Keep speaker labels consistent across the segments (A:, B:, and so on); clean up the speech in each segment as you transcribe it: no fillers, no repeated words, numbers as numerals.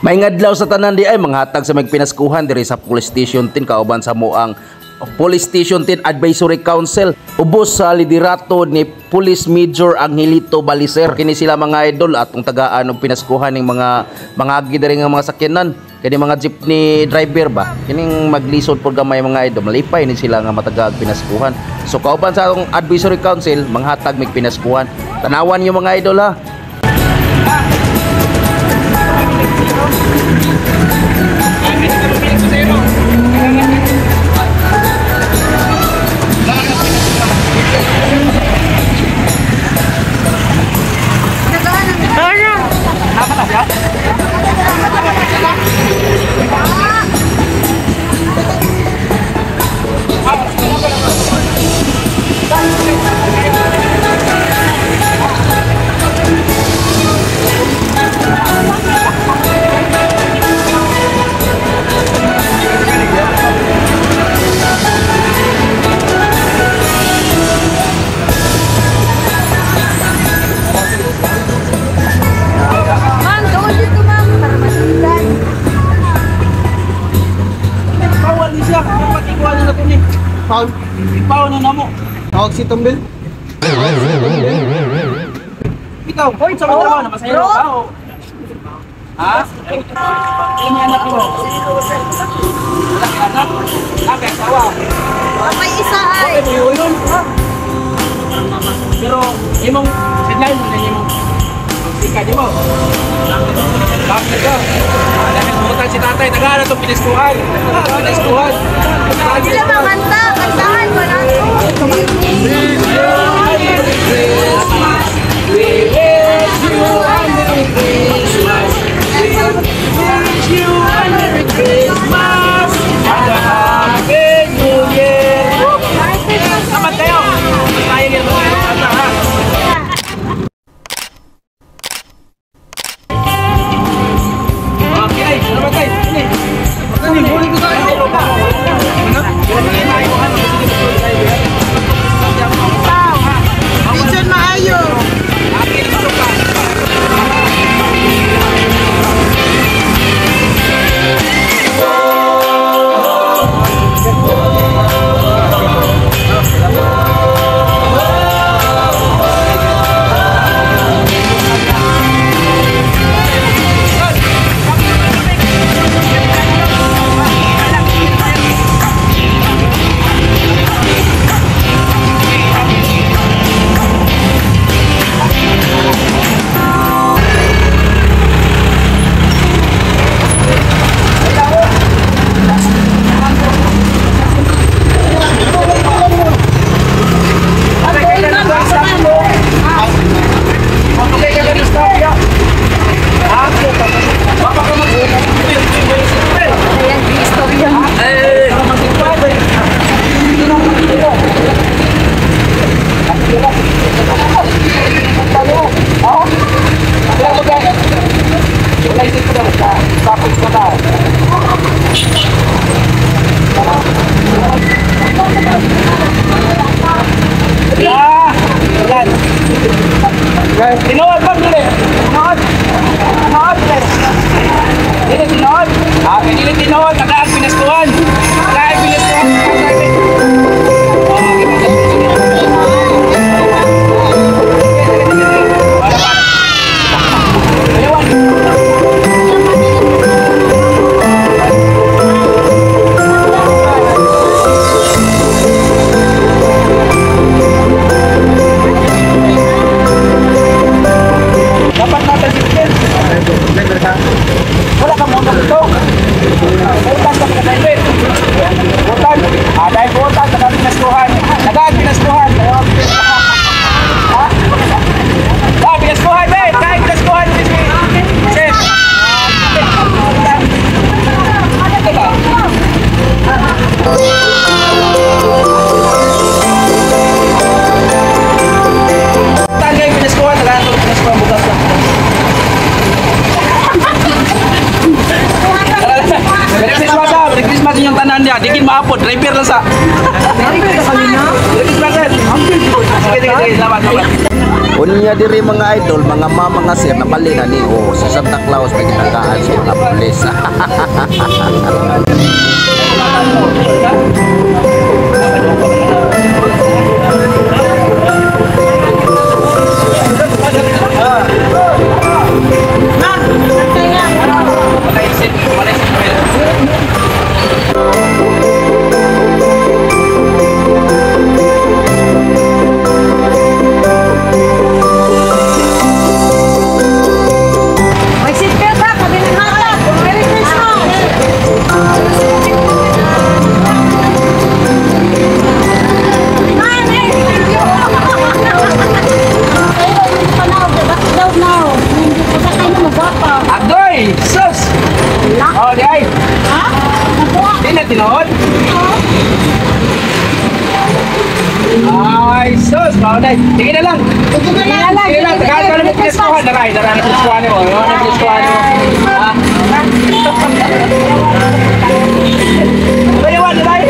A: Mayngadlaw sa tanan di ay manghatag sa magpinaskuhan diri sa Police Station 10 kauban sa moang Police Station 10 Advisory Council ubos sa liderato ni Police Major Angelito Balicer. Kini sila mga idol atong tagaan og pinaskuhan ning mga agi diri nga mga sakyanan kani mga jeepney driver ba kining maglisod pod gamay mga idol malipay ni sila nga mataga og pinaskuhan. So kauban sa atong Advisory Council manghatag mig pinaskuhan. Tanawan niyo mga idol ha.
B: Ipaw na namo. Tawag si Tumbil. Ikaw, hoy, sa trabaho na masaya ka o? Ha? Ini anak mo. Wala ka anak? Wala asawa.
C: May isa ay.
B: Okay, yun. Pero imong headline mo na imong sika di mo. Bakit ka? Dahil butan si tatay, nag-aaral itong piniskuhan. Piniskuhan.
C: Hindi lang manganta. Kantahan mo na ito.
B: We wish you a Merry Christmas. We wish you a Merry Christmas. And a Happy New Year. Dapat kayo. Tayo yan mga kanta ha. Okay, salamat tayo. Ini boleh ko tayo.
C: Vision maayo.
B: Tinood ba dili? Tinood? Tinood? Dili tinood? Dili tinood, tagaan pinaskuhan. Tagaan pinaskuhan. Wala ka muna dito. Butan ka pinaskuhan. Butan. Dahil butan, tagaan pinaskuhan. Tagaan pinaskuhan. Ha? Pinaskuhan, be! Tagaan pinaskuhan. Sis. Ito ba? Tagaan pinaskuhan. Tagaan pinaskuhan. Bukas lang. Merry Christmas yung tanan niya. Dikin maapod. Driver lang sa. Merry Christmas. Merry Christmas. Sige, salamat.
A: Unya diri mga idol, mga mama nga sir, napali na ni si Santa Claus may ginagaan sa mga pulis.
C: May seatbelt ha, kami ng hatag. Merry Christmas! Mami!
B: Agoy! Sus! Oh, di ay! Di na tinood? Ay, sus! Bawal na. Sige na lang! Sige na lang! Tagaan ka naman piniskuhan. Naray, naray na piniskuhan mo. Naray na piniskuhan mo. Bayawan, naray!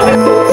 B: Okay.